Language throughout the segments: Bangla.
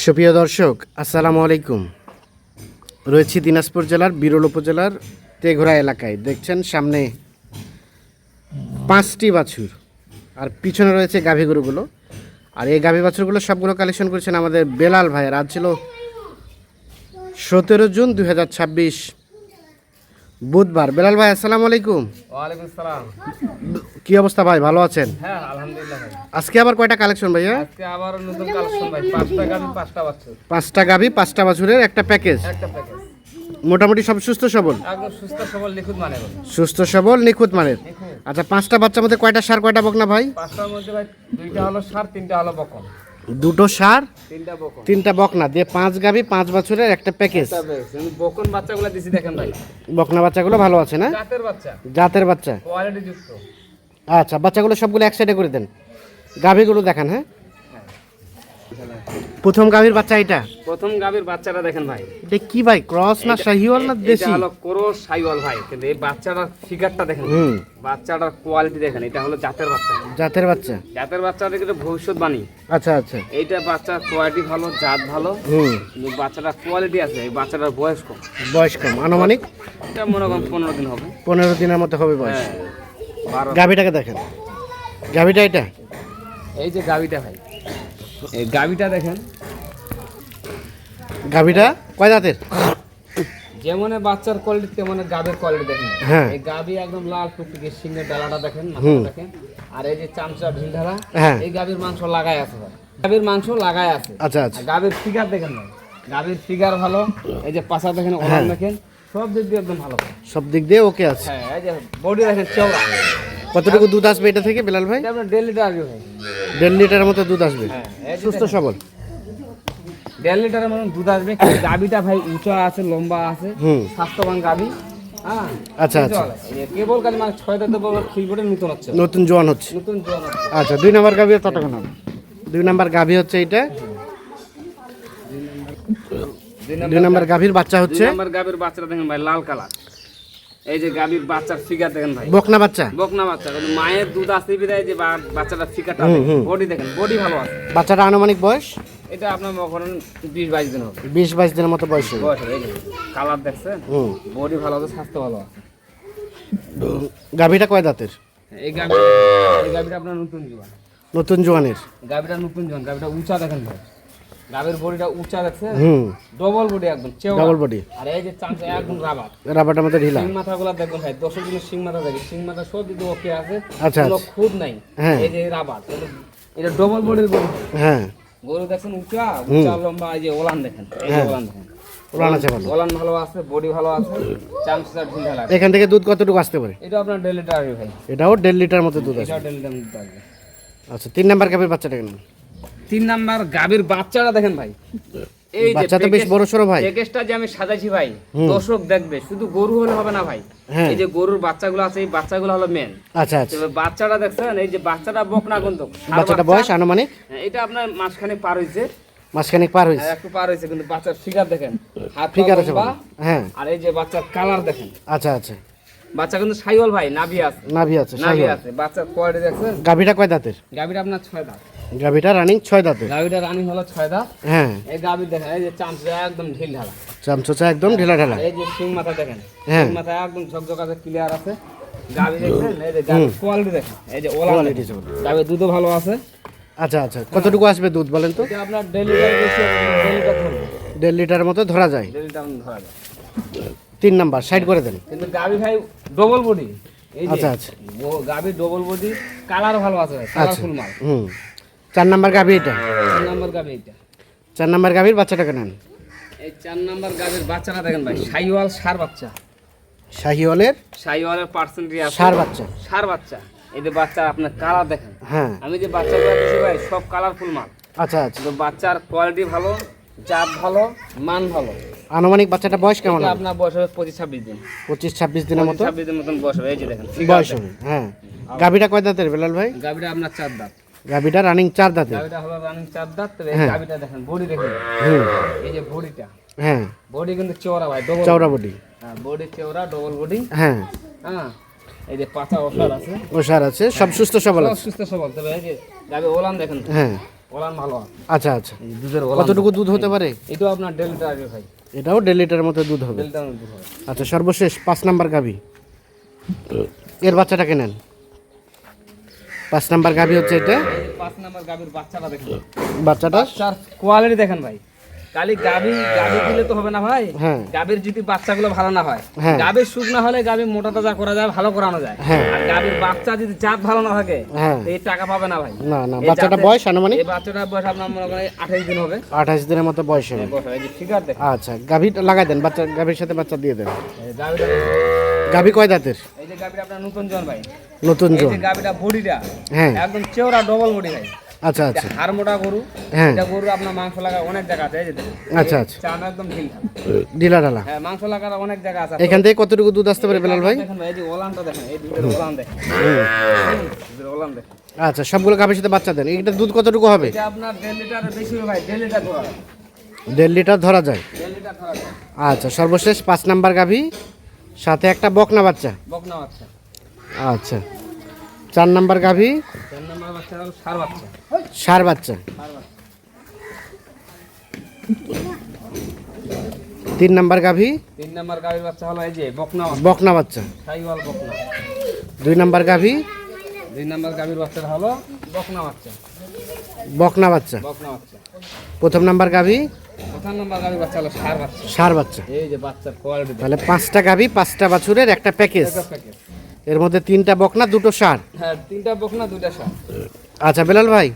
সুপ্রিয় দর্শক, আসসালামু আলাইকুম। রয়েছি দিনাজপুর জেলার বিরল উপজেলার তেঘরা এলাকায়। দেখছেন সামনে 5টি বাছুর আর পিছনে রয়েছে গাভী গরুগুলো। আর এই গাভী বাছুরগুলো সবগুলো কালেকশন করেছেন আমাদের বেলাল ভাইয়ের। আজ ছিল 17 জুন 2026 বুধবার। বেলাল ভাই, আসসালামু আলাইকুম। ওয়ালাইকুম সালাম। কি অবস্থা ভাই, ভালো আছেন? হ্যাঁ, আলহামদুলিল্লাহ ভাই। আজকে আবার কয়টা কালেকশন ভাইয়া? আজকে আবার নতুন কালেকশন ভাই। 5টা গাভী 5টা বাছুর। 5টা গাভী 5টা বাছুরের একটা প্যাকেজ। একটা প্যাকেজ। মোটামুটি সব সুস্থ সবল? একদম সুস্থ সবল নিখুঁত মানে বল। সুস্থ সবল নিখুঁত মানের। আচ্ছা, 5টা বাচ্চার মধ্যে কয়টা সার কয়টা বকনা ভাই? 5টার মধ্যে ভাই 2টা হলো ষাঁড়, 3টা হলো বকন। 2টো সার 3টা বকন। 3টা বকনা দিয়ে 5 গাভী 5 বছরের একটা প্যাকেজ। তবে বকন বাচ্চাগুলো দিছি দেখেন ভাই। বকনা বাচ্চাগুলো ভালো আছে না? জাতের বাচ্চা। জাতের বাচ্চা। কোয়ালিটি যুক্ত। আচ্ছা, বাচ্চাগুলো সবগুলো এক সাইডে করে দেন। গাভীগুলো দেখান। হ্যাঁ, প্রথম গাভীর বাচ্চা এটা। প্রথম গাভীর বাচ্চাটা দেখেন ভাই। এটা কি ভাই, ক্রস না শাহিওয়াল না এটা দেশি? হলো ক্রস শাহিওয়াল ভাই। কিন্তু এই বাচ্চাটার ফিগারটা দেখেন। বাচ্চাটার কোয়ালিটি দেখেন। এটা হলো জাতের বাচ্চা। জাতের বাচ্চা। জাতের বাচ্চাটা কিন্তু ভবিষ্যৎবাণী। আচ্ছা আচ্ছা। এইটা বাচ্চার কোয়ালিটি ভালো, জাত ভালো, কিন্তু বাচ্চাটার কোয়ালিটি আছে। এই বাচ্চাটার বয়স কম। বয়স কম, আনুমানিক এটা মনে করেন 15 দিন হবে। 15 দিনের মতো হবে বয়স। হ্যাঁ, 12। গাভীটাকে দেখেন। গাভীটা এটা। এই যে গাভীটা ভাই, এই গাভীটা দেখেন। গাভীটা কয় দাঁতের? যেমন বাচ্চার কোয়ালিটি তেমন গাভীর কোয়ালিটি দেখেন। হ্যাঁ। এই গাভী একদম লাল টুকটুকে, সিংহের ডালাটা দেখেন, মাথাটা দেখেন। আর এই যে চামচা ঢিলঢালা, হ্যাঁ। এই গাভীর মাংস লাগাই আছে ভাই। গাভীর মাংস লাগাই আছে। আচ্ছা আচ্ছা। আর গাভীর ফিগার দেখেন ভাই। গাভীর ফিগার ভালো। এই যে পাছা দেখেন, ওলান দেখেন, সব দিক দিয়ে একদম ভালো। সব দিক দিয়ে ওকে আছে। হ্যাঁ, এই যে বডি দেখেন চওড়া। কতটুকু দুধ আসবে এটা থেকে বেলাল ভাই? এটা আপনার 1.5 লিটার আসবে ভাই। 1.5 লিটারের মতো দুধ আসবে। হ্যাঁ, এই যে সুস্থ সবল। 1.5 লিটারের মতন দুধ আসবে। গাভীটা ভাই উঁচা আছে, লম্বা আছে, স্বাস্থ্যবান গাভী। হ্যাঁ, আচ্ছা আচ্ছা। কেবল কাজ মানে 6 দাঁত বড় খিলবটে নতুন হচ্ছে। নতুন জোয়ান হচ্ছে। নতুন জোয়ান হচ্ছে। আচ্ছা, 2 নাম্বার গাভী ততক্ষণ হবে। 2 নাম্বার গাভী হচ্ছে এটা। 2 নাম্বার গাভীর বাচ্চা হচ্ছে। 2 নাম্বার গাভীর বাচ্চাটা দেখেন ভাই, লাল কালার। এই যে গাভীর বাচ্চার ফিগার দেখেন ভাই। বকনা বাচ্চা। বকনা বাচ্চা, কিন্তু মায়ের দুধ আসতে বিদায় যে বাচ্চাটার ফিগারটা, বডি দেখেন, বডি ভালো আছে। বাচ্চাটা আনুমানিক বয়স? এটা আপনার মনে 20-22 দিন হবে। 20-22 দিনের মতো বয়স হবে। বয়স হবে। এই যে কালার দেখছেন, বডি ভালো আছে, স্বাস্থ্য ভালো আছে। গাভীটা কয় দাঁতের? এই গাভীটা আপনার নতুন জোয়ান। নতুন জোয়ানের। গাভীটা নতুন জোয়ান। গাভীটা উঁচা দেখেন ভাই। গাভীর বডিটা উঁচা দেখছেন, ডবল বডি একদম চওড়া। Double body. আর এই যে চামচা একদম রাবার। রাবারটার মধ্যে ঢিলা। সিং মাথাগুলো দেখবেন ভাই, 10 দিনের সিং মাথা দেখি। সিং মাথা সব দিকে ওকে আছে, আচ্ছা, কোনো আচ্ছা। খুদ নাই। হ্যাঁ। এই যে রাবার, এটা ডবল বডির গরু। হ্যাঁ। গরু দেখছেন উঁচা উঁচা লম্বা। এই যে ওলান দেখেন, এই যে ওলান দেখেন। ওলান আছে ভালো। ওলান ভালো আছে, বডি ভালো আছে, চামচা ঢিলা লাগে। এখান থেকে দুধ কতটুকু আসতে পারে? এটা আপনার 1.5 লিটার আসবে ভাই। এটাও 1.5 লিটার মতো দুধ আছে। এটা 1.5 লিটার দুধ আসবে। আচ্ছা, 3 নাম্বার গাভীর বাচ্চাটা কেন? 3 নাম্বার গাভীর বাচ্চাটা দেখেন ভাই। এই যে বাচ্চা তো বেশ বড় সরো ভাই। প্যাকেজটা যে আমি সাজাইছি ভাই, দর্শক দেখবে, শুধু গরু হলে হবে না ভাই। হ্যাঁ। এই যে গরুর বাচ্চাগুলো আছে, এই বাচ্চাগুলো হলো মেন। আচ্ছা আচ্ছা। তবে বাচ্চাটা দেখছেন, এই যে বাচ্চাটা বকনা কিন্তু বাচ্চাটা বয়স আনুমানিক? এটা আপনার মাসখানেক পার হইছে। মাসখানেক পার হয়েছে। একটু পার হইছে, কিন্তু বাচ্চার ফিগার দেখেন, হাত ফিগার আছে লম্বা। ভালো। হ্যাঁ। আর এই যে বাচ্চার কালার দেখেন। আচ্ছা আচ্ছা। বাচ্চা কিন্তু শাহিওয়াল ভাই, নাভি আছে। নাভি আছে, নাভি শাহিওয়াল। আছে। বাচ্চার কোয়ালিটি দেখছেন। গাভীটা কয় দাঁতের? গাভীটা আপনার 6 দাঁত। গাভীটা রানিং 6 দাঁতের। গাভীটা রানিং হলো 6 দাঁত। হ্যাঁ। এই গাভীর দেখেন, এই যে চামচা একদম ঢিল ঢালা। চামচোচা একদম ঢিলা ঢালা। এই যে সিং মাথা দেখেন, হ্যাঁ। সিং মাথা একদম ঝকঝক আছে, ক্লিয়ার আছে। গাভী দেখেন, এই যে গাভীর কোয়ালিটি দেখেন, এই যে ওলান কোয়ালিটি দেখেন। আছে। গাভীর দুধও ভালো আছে। আচ্ছা আচ্ছা। কতটুকু আসবে দুধ বলেন তো? এটা আপনার ডেলি বেশি, ডেলি ধরবে। 1.5 লিটারের মতো ধরা যায়। ডেলি টাউন ধরা যায়। 3 নাম্বার সাইড করে দেন। কিন্তু গাভী ভাই ডবল বডি। এই যে আচ্ছা আচ্ছা। গাভী ডবল বডি, কালার ভালো আছে, কালারফুল মাল। 4 নাম্বার গাভী এটা। 4 নাম্বার গাভী এটা। 4 নাম্বার গাভীর বাচ্চাটাকে নেন। এই 4 নাম্বার গাভীর বাচ্চাটা দেখেন ভাই, শাহিওয়াল ষাঁড় বাচ্চা। শাহিওয়ালের শাহিওয়ালের পার্সেন্টেজ আছে। ষাঁড় বাচ্চা। ষাঁড় বাচ্চা। এই যে বাচ্চা আপনার কালার দেখেন। হ্যাঁ। আমি যে বাচ্চাগুলো দিয়েছি ভাই, সব কালারফুল মাল। আচ্ছা আচ্ছা। তো বাচ্চার কোয়ালিটি ভালো, জাত ভালো, মান ভালো। আনুমানিক বাচ্চাটা বয়স কেমন এটা হবে? আপনার বয়স হবে 25-26 দিন। 25-26 দিনের মতো 26 দিনের মতন বয়স হবে। এই যে দেখেন বয়স হবে। হ্যাঁ। গাভীটা কয় দাঁতের বেলাল ভাই? গাভীটা আপনার 4 দাঁত। গাভীটা রানিং 4 দাঁতের। গাভীটা হলো রানিং 4 দাঁত। তবে এই গাভীটা দেখেন, বডি দেখেন। এই যে বডিটা, হ্যাঁ। বডি কিন্তু চওড়া ভাই, ডবল চওড়া বডি। হ্যাঁ, বডি চওড়া, ডবল বডি। হ্যাঁ। হ্যাঁ। এই যে পাছা ওষার আছে, ওষার আছে, সব সুস্থ সবল সব আছে। সুস্থ সবল। তবে এই যে গাভী ওলান দেখেন। হ্যাঁ। ওলান ভালো আছে। আচ্ছা আচ্ছা, এই দুধের ওলান কতটুকু দুধ হতে পারে? এটাও আপনার 1.5 লিটার আসবে ভাই, এটাও 1.5 লিটারের মতো দুধ হবে। 1.5 লিটার দুধ হবে। আচ্ছা, সর্বশেষ 5 নাম্বার গাভী, এর বাচ্চাটাকে নেন। 5 নাম্বার গাভী হচ্ছে এটা। এই 5 নাম্বার গাভীর বাচ্চাটা দেখুন, বাচ্চাটা বাচ্চার কোয়ালিটি দেখেন ভাই। খালি গাভী দিলে তো হবে না ভাই, হ্যাঁ। গাভীর যদি বাচ্চাগুলো ভালো না হয়, হ্যাঁ। গাভীর সুখ না হলে গাভী মোটা তাজা করা যায়, ভালো করানো যায়। হ্যাঁ। আর গাভীর বাচ্চা যদি জাত ভালো না থাকে, হ্যাঁ। তো এই টাকা পাবে না ভাই। না না, এই বাচ্চাটা জাতের- বয়স আনুমানিক এই বাচ্চাটার বয়স আপনার মনে করেন 28 দিন হবে। 28 দিনের মতো বয়স হবে। এই যে ফিগার দেখেন, আচ্ছা, গাভীটা লাগাই দেন, বাচ্চা গাভীর সাথে বাচ্চা দিয়ে দেন। এই গাভীটা, গাভী কয় দাঁতের? এই যে গাভীটা আপনার নতুন জন ভাই, নতুন এই জোন। যে গাভীটা বডিটা হ্যাঁ। একদম চেওড়া ডবল বডি ভাই। আচ্ছা আচ্ছা, হাড় মোটা গরু, হ্যাঁ। এটা গরু আপনার মাংস লাগা অনেক জায়গা আছে, এই যে দেখেন। আচ্ছা আচ্ছা, চাম একদম ঢিলঢাল। ডিলা ডালা। হ্যাঁ, মাংস লাগার অনেক জায়গা আছে। এখান থেকে কতটুকু দুধ আসতে পারে বেলাল ভাই? দেখেন ভাই, এই যে ওলানটা দেখেন, এই দুধের ওলান দেখেন, দুধের ওলান দেখেন। আচ্ছা, সবগুলো গাভীর সাথে বাচ্চা দেন। এটা দুধ কতটুকু হবে? এটা আপনার 1.5 লিটারের বেশি হবে ভাই, 1.5 লিটার ধরা যায়। 1.5 লিটার ধরা যায়। 1.5 লিটার ধরা যায়। আচ্ছা, সর্বশেষ 5 নাম্বার গাভী, সাথে একটা বকনা বাচ্চা। বকনা বাচ্চা। আচ্ছা, 4 নাম্বার গাভী, 4 নম্বর বাচ্চা হলো ষাঁড় বাচ্চা। ষাঁড় বাচ্চা। ষাঁড় বাচ্চা। 3 নাম্বার গাভী, 3 নম্বর গাভীর বাচ্চা হলো এই যে বকনা বাচ্চা, বকনা বাচ্চা। সাইওয়াল বকনা। 2 নাম্বার গাভী, 2 নম্বর গাভীর বাচ্চা হলো বকনা বাচ্চা, বকনা বাচ্চা। বকনা বাচ্চা। প্রথম নাম্বার গাভী, 4 নম্বর গাভীর বাচ্চা হলো ষাঁড় বাচ্চা। ষাঁড় বাচ্চা। এই যে বাচ্চার কোয়ালিটি দেখেন। তাহলে 5টা গাভী, 5টা বাছুরের একটা প্যাকেজ। এটা প্যাকেজ। এর মধ্যে 3টা বকনা, 2টো ষাঁড়। হ্যাঁ, 3টা বকনা 2টা ষাঁড়। আচ্ছা বেলাল ভাই,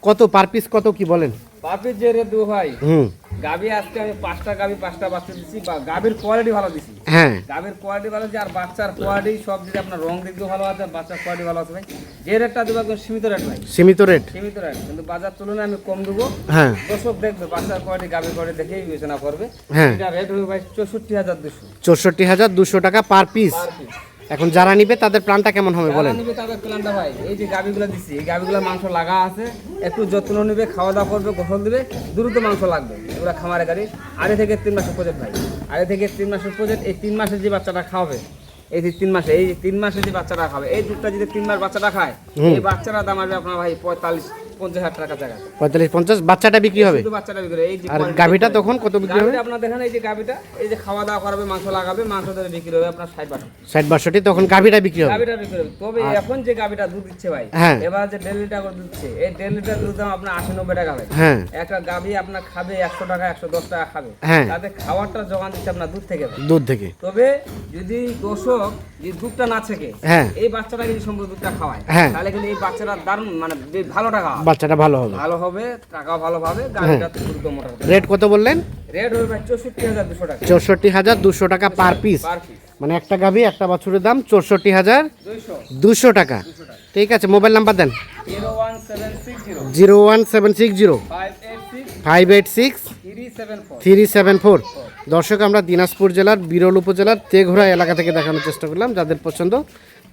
কত পার পিস, কত কি বলেন? পাপির যে রেট দেবো ভাই, হুম, গাভী আজকে আমি 5টা গাভী 5টা বাচ্চা দিচ্ছি, বা গাভীর কোয়ালিটি ভালো দিচ্ছি। হ্যাঁ। গাভীর কোয়ালিটি ভালো আছে, আর বাচ্চার কোয়ালিটি সব দিকে আপনার রং দিক দিয়ে ভালো আছে, বাচ্চার কোয়ালিটি ভালো আছে ভাই। যে রেটটা দেবো একদম সীমিত রেট ভাই, সীমিত রেট। সীমিত রেট, কিন্তু বাজার তুলনায় আমি কম দেবো। হ্যাঁ দর্শক দেখবে বাচ্চার কোয়ালিটি, গাভীর কোয়ালিটি দেখেই বিবেচনা করবে। হ্যাঁ। এটা রেট হবে ভাই 64,200 64,200 টাকা পার পিস। Per piece. এখন যারা নিবে তাদের প্ল্যানটা কেমন হবে যারা বলেন? নিবে তাদের প্ল্যানটা ভাই, এই যে গাভীগুলো দিচ্ছি, এই গাভীগুলোর মাংস লাগা আছে, একটু যত্ন নেবে, খাওয়া দাওয়া করবে, গোসল দিবে, দ্রুত মাংস লাগবে। এগুলো খামারে গাড়ি, আড়াই থেকে 3 মাসের প্রজেক্ট ভাই, আড়াই থেকে 3 মাসের প্রজেক্ট। এই 3 মাসে যে বাচ্চাটা খাওয়াবে, এই যে 3 মাসে, এই 3 মাসে যে বাচ্চাটা খাবে, এই দুধটা যদি 3 মাস বাচ্চাটা খায়, এই বাচ্চাটার দাম আসবে আপনার ভাই 45-50 হাজার টাকা জায়গা। 45-50 বাচ্চাটা বিক্রি হবে। শুধু বাচ্চাটা বিক্রি হবে। এই যে আর quality গাভীটা দেখবেন। তখন কত বিক্রি হবে? গাভীটা আপনার দেখেন, এই যে গাভীটা, এই যে খাওয়া দাওয়া করাবে, মাংস লাগাবে, মাংস ধরে বিক্রি হবে আপনার 60-62। 60-62 তখন গাভীটা বিক্রি হবে। গাভীটা বিক্রি হবে। তবে এখন যে গাভীটা দুধ দিচ্ছে ভাই, হ্যাঁ। এবার যে 1.5 লিটার করে দুধ দিচ্ছে, এই 1.5 লিটার দুধ দাম আপনার 80-90 টাকা ভাই। হ্যাঁ একটা গাভী আপনার খাবে 100 টাকা, 110 টাকা খাবে, হ্যাঁ। তাতে খাওয়ারটা জোগান দিচ্ছে আপনার দুধ থেকে ভাই। দুধ থেকে। তবে যদি দর্শক যে দুধটা না থেকে হ্যাঁ এই বাচ্চাটা যদি সম্পূর্ণ দুধটা খাওয়ায়, হ্যাঁ। তাহলে কিন্তু এই বাচ্চাটার দারুণ মানে বেশ ভালো টাকা হবে। বাচ্চাটা ভালো হবে। ভালো হবে, টাকাও ভালো পাবে, গাভীটা দ্রুত মোটা হবে। রেট কত বললেন? রেট হবে ভাই 64,200 টাকা 64,200 টাকা পার পিস। Per piece. মানে একটা গাভী, একটা বাছুরের দাম 64,200 টাকা। ঠিক আছে, মোবাইল নাম্বার দেন। 01760 01760 586 586 374। 374। দর্শক, আমরা দিনাজপুর জেলার বিরল উপজেলার তেঘোড়া এলাকা থেকে দেখানোর চেষ্টা করলাম। যাদের পছন্দ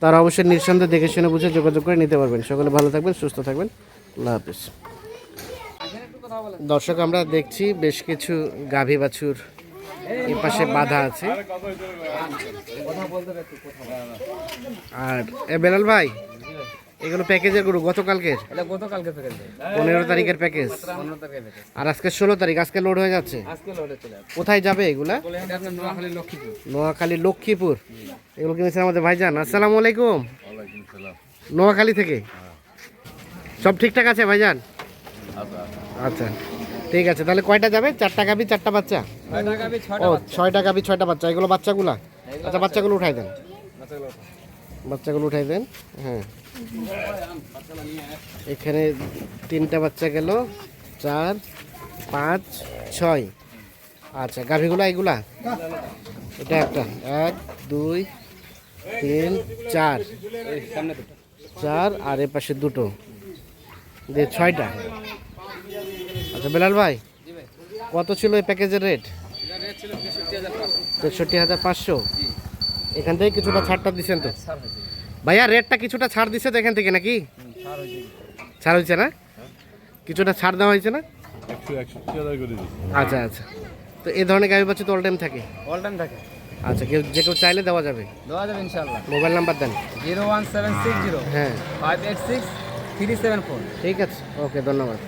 তারা অবশ্যই নিঃসন্দেহে দেখে শুনে বুঝে যোগাযোগ করে নিতে পারবেন। সকলে ভালো থাকবেন, সুস্থ থাকবেন। আল্লাহ হাফিজ। দর্শক, আমরা দেখছি বেশ কিছু গাভী বাছুর এই পাশে বাঁধা আছে। আর বেলাল ভাই, এগুলো প্যাকেজের গরু গতকালকের এটা গতকালকে প্যাকেজ ভাই, 15 তারিখের প্যাকেজ, 15 তারিখে প্যাকেজ। আর আজকে 16 তারিখ, আজকে লোড হয়ে যাচ্ছে। আজকে লোডে চলে আসবে। কোথায় যাবে এগুলা? এটা আপনার নোয়াখালী লক্ষ্মীপুর। নোয়াখালী লক্ষ্মীপুর। এগুলো কিনেছেন আমাদের ভাইজান। আসসালামু আলাইকুম। নোয়াখালী থেকে সব ঠিকঠাক আছে ভাইজান? আচ্ছা ঠিক আছে, তাহলে কয়টা যাবে? 4টা গাভী 4টা বাচ্চা? 6টা গাভী 6টা ও বাচ্চা। 6টা গাভী 6টা বাচ্চা। এগুলো বাচ্চাগুলা? আচ্ছা, বাচ্চাগুলো উঠাই দেন, বাচ্চাগুলো ওঠা। বাচ্চাগুলো উঠাই দেন। হ্যাঁ, এখানে 3টা বাচ্চা গেল, 4 5 6। আচ্ছা, গাভীগুলা এগুলা? এটা একটা, 1 2 3 4, এই সামনে দুটো। 4 আর এ পাশে 2টো দিয়ে 6টা। আচ্ছা বেলাল ভাই, জি ভাই, কত ছিল এই প্যাকেজের রেট? এটা রেট ছিল 63,500। 63,500। জি, এখান থেকে কিছুটা ছাড়টা দিচ্ছেন তো স্যার হয়েছে। ভাইয়া? রেটটা কিছুটা ছাড় দিচ্ছে তো এখান থেকে নাকি? স্যার হয়েছে। ছাড় হয়েছে না? কিছুটা ছাড় দেওয়া হয়েছে না? 161 করে দিই। আচ্ছা আচ্ছা, তো এই ধরনের গাভী বাচ্চা তো অল টাইম থাকে? অল টাইম থাকে, আচ্ছা, যে কেউ চাইলে দেওয়া যাবে। দেওয়া যাবে ইনশাআল্লাহ। মোবাইল নাম্বার দেন। 01760 হ্যাঁ 586 374। ঠিক আছে, ওকে, ধন্যবাদ।